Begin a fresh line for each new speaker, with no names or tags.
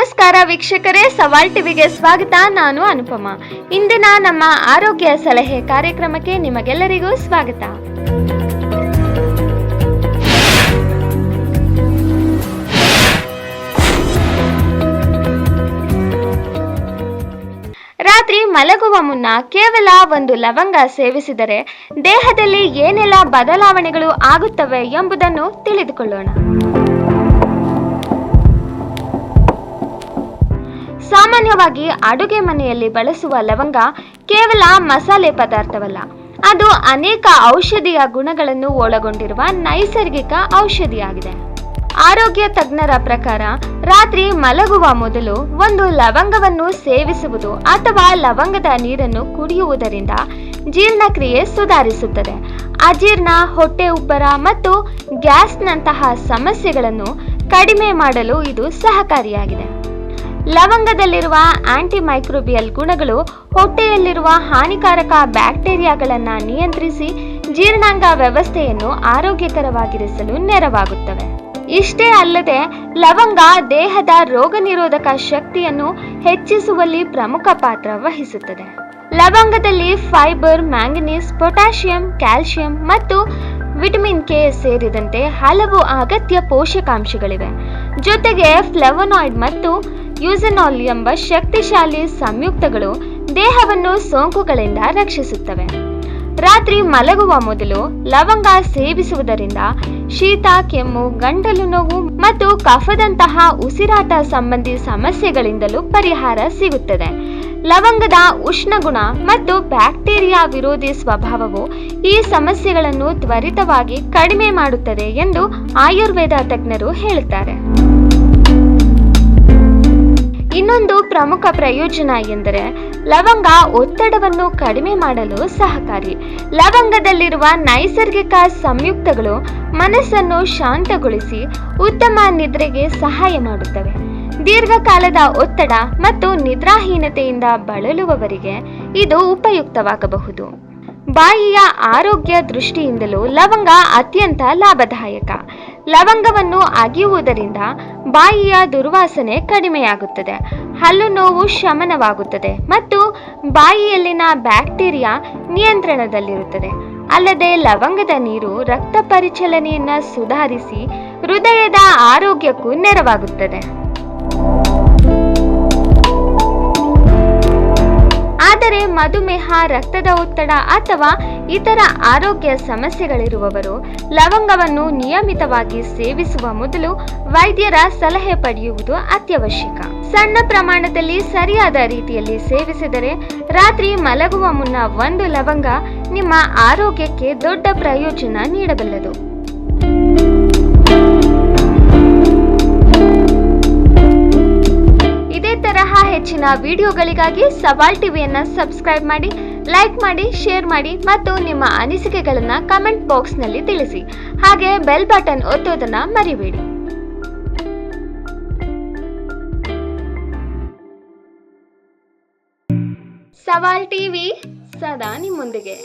ನಮಸ್ಕಾರ ವೀಕ್ಷಕರೇ, ಸವಾಲ್ ಟಿವಿಗೆ ಸ್ವಾಗತ. ನಾನು ಅನುಪಮ. ಇಂದಿನ ನಮ್ಮ ಆರೋಗ್ಯ ಸಲಹೆ ಕಾರ್ಯಕ್ರಮಕ್ಕೆ ನಿಮಗೆಲ್ಲರಿಗೂ ಸ್ವಾಗತ. ರಾತ್ರಿ ಮಲಗುವ ಮುನ್ನ ಕೇವಲ ಒಂದು ಲವಂಗ ಸೇವಿಸಿದರೆ ದೇಹದಲ್ಲಿ ಏನೆಲ್ಲ ಬದಲಾವಣೆಗಳು ಆಗುತ್ತವೆ ಎಂಬುದನ್ನು ತಿಳಿದುಕೊಳ್ಳೋಣ. ಸಾಮಾನ್ಯವಾಗಿ ಅಡುಗೆ ಮನೆಯಲ್ಲಿ ಬಳಸುವ ಲವಂಗ ಕೇವಲ ಮಸಾಲೆ ಪದಾರ್ಥವಲ್ಲ, ಅದು ಅನೇಕ ಔಷಧೀಯ ಗುಣಗಳನ್ನು ಒಳಗೊಂಡಿರುವ ನೈಸರ್ಗಿಕ ಔಷಧಿಯಾಗಿದೆ. ಆರೋಗ್ಯ ತಜ್ಞರ ಪ್ರಕಾರ ರಾತ್ರಿ ಮಲಗುವ ಮೊದಲು ಒಂದು ಲವಂಗವನ್ನು ಸೇವಿಸುವುದು ಅಥವಾ ಲವಂಗದ ನೀರನ್ನು ಕುಡಿಯುವುದರಿಂದ ಜೀರ್ಣಕ್ರಿಯೆ ಸುಧಾರಿಸುತ್ತದೆ. ಅಜೀರ್ಣ, ಹೊಟ್ಟೆ ಉಬ್ಬರ ಮತ್ತು ಗ್ಯಾಸ್ನಂತಹ ಸಮಸ್ಯೆಗಳನ್ನು ಕಡಿಮೆ ಮಾಡಲು ಇದು ಸಹಕಾರಿಯಾಗಿದೆ. ಲವಂಗದಲ್ಲಿರುವ ಆಂಟಿಮೈಕ್ರೋಬಿಯಲ್ ಗುಣಗಳು ಹೊಟ್ಟೆಯಲ್ಲಿರುವ ಹಾನಿಕಾರಕ ಬ್ಯಾಕ್ಟೀರಿಯಾಗಳನ್ನು ನಿಯಂತ್ರಿಸಿ ಜೀರ್ಣಾಂಗ ವ್ಯವಸ್ಥೆಯನ್ನು ಆರೋಗ್ಯಕರವಾಗಿರಿಸಲು ನೆರವಾಗುತ್ತವೆ. ಇಷ್ಟೇ ಅಲ್ಲದೆ ಲವಂಗ ದೇಹದ ರೋಗ ನಿರೋಧಕ ಶಕ್ತಿಯನ್ನು ಹೆಚ್ಚಿಸುವಲ್ಲಿ ಪ್ರಮುಖ ಪಾತ್ರ ವಹಿಸುತ್ತದೆ. ಲವಂಗದಲ್ಲಿ ಫೈಬರ್, ಮ್ಯಾಂಗನೀಸ್, ಪೊಟ್ಯಾಷಿಯಂ, ಕ್ಯಾಲ್ಸಿಯಂ ಮತ್ತು ವಿಟಮಿನ್ ಕೆ ಸೇರಿದಂತೆ ಹಲವು ಅಗತ್ಯ ಪೋಷಕಾಂಶಗಳಿವೆ. ಜೊತೆಗೆ ಫ್ಲೆವನಾಯ್ಡ್ ಮತ್ತು ಯೂಸೆನಾಲ್ ಎಂಬ ಶಕ್ತಿಶಾಲಿ ಸಂಯುಕ್ತಗಳು ದೇಹವನ್ನು ಸೋಂಕುಗಳಿಂದ ರಕ್ಷಿಸುತ್ತವೆ. ರಾತ್ರಿ ಮಲಗುವ ಮೊದಲು ಲವಂಗ ಸೇವಿಸುವುದರಿಂದ ಶೀತ, ಕೆಮ್ಮು, ಗಂಟಲು ನೋವು ಮತ್ತು ಕಫದಂತಹ ಉಸಿರಾಟ ಸಂಬಂಧಿ ಸಮಸ್ಯೆಗಳಿಂದಲೂ ಪರಿಹಾರ ಸಿಗುತ್ತದೆ. ಲವಂಗದ ಉಷ್ಣಗುಣ ಮತ್ತು ಬ್ಯಾಕ್ಟೀರಿಯಾ ವಿರೋಧಿ ಸ್ವಭಾವವು ಈ ಸಮಸ್ಯೆಗಳನ್ನು ತ್ವರಿತವಾಗಿ ಕಡಿಮೆ ಮಾಡುತ್ತದೆ ಎಂದು ಆಯುರ್ವೇದ ತಜ್ಞರು ಹೇಳುತ್ತಾರೆ. ಇನ್ನೊಂದು ಪ್ರಮುಖ ಪ್ರಯೋಜನ ಎಂದರೆ ಲವಂಗ ಒತ್ತಡವನ್ನು ಕಡಿಮೆ ಮಾಡಲು ಸಹಕಾರಿ. ಲವಂಗದಲ್ಲಿರುವ ನೈಸರ್ಗಿಕ ಸಂಯುಕ್ತಗಳು ಮನಸ್ಸನ್ನು ಶಾಂತಗೊಳಿಸಿ ಉತ್ತಮ ನಿದ್ರೆಗೆ ಸಹಾಯ ಮಾಡುತ್ತವೆ. ದೀರ್ಘಕಾಲದ ಒತ್ತಡ ಮತ್ತು ನಿದ್ರಾಹೀನತೆಯಿಂದ ಬಳಲುವವರಿಗೆ ಇದು ಉಪಯುಕ್ತವಾಗಬಹುದು. ಬಾಯಿಯ ಆರೋಗ್ಯ ದೃಷ್ಟಿಯಿಂದಲೂ ಲವಂಗ ಅತ್ಯಂತ ಲಾಭದಾಯಕ. ಲವಂಗವನ್ನು ಅಗಿಯುವುದರಿಂದ ಬಾಯಿಯ ದುರ್ವಾಸನೆ ಕಡಿಮೆಯಾಗುತ್ತದೆ, ಹಲ್ಲು ನೋವು ಶಮನವಾಗುತ್ತದೆ ಮತ್ತು ಬಾಯಿಯಲ್ಲಿನ ಬ್ಯಾಕ್ಟೀರಿಯಾ ನಿಯಂತ್ರಣದಲ್ಲಿರುತ್ತದೆ. ಅಲ್ಲದೆ ಲವಂಗದ ನೀರು ರಕ್ತ ಪರಿಚಲನೆಯನ್ನು ಸುಧಾರಿಸಿ ಹೃದಯದ ಆರೋಗ್ಯಕ್ಕೂ ನೆರವಾಗುತ್ತದೆ. ಆದರೆ ಮಧುಮೇಹ, ರಕ್ತದ ಒತ್ತಡ ಅಥವಾ ಇತರ ಆರೋಗ್ಯ ಸಮಸ್ಯೆಗಳಿರುವವರು ಲವಂಗವನ್ನು ನಿಯಮಿತವಾಗಿ ಸೇವಿಸುವ ಮೊದಲು ವೈದ್ಯರ ಸಲಹೆ ಪಡೆಯುವುದು ಅತ್ಯವಶ್ಯಕ. ಸಣ್ಣ ಪ್ರಮಾಣದಲ್ಲಿ ಸರಿಯಾದ ರೀತಿಯಲ್ಲಿ ಸೇವಿಸಿದರೆ ರಾತ್ರಿ ಮಲಗುವ ಮುನ್ನ ಒಂದು ಲವಂಗ ನಿಮ್ಮ ಆರೋಗ್ಯಕ್ಕೆ ದೊಡ್ಡ ಪ್ರಯೋಜನ ನೀಡಬಲ್ಲದು. ಇದೇ ತರಹ ಹೆಚ್ಚಿನ ವಿಡಿಯೋಗಳಿಗಾಗಿ ಸವಾಲ್ ಟಿವಿಯನ್ನು ಸಬ್ಸ್ಕ್ರೈಬ್ ಮಾಡಿ, ಲೈಕ್ ಮಾಡಿ, ಶೇರ್ ಮಾಡಿ ಮತ್ತು ನಿಮ್ಮ ಅನಿಸಿಕೆಗಳನ್ನು ಕಮೆಂಟ್ ಬಾಕ್ಸ್ನಲ್ಲಿ ತಿಳಿಸಿ. ಹಾಗೆ ಬೆಲ್ ಬಟನ್ ಒತ್ತೋದನ್ನ ಮರಿಬೇಡಿ. ಸವಾಲ್ ಟಿವಿ ಸದಾ ನಿಮ್ಮೊಂದಿಗೆ.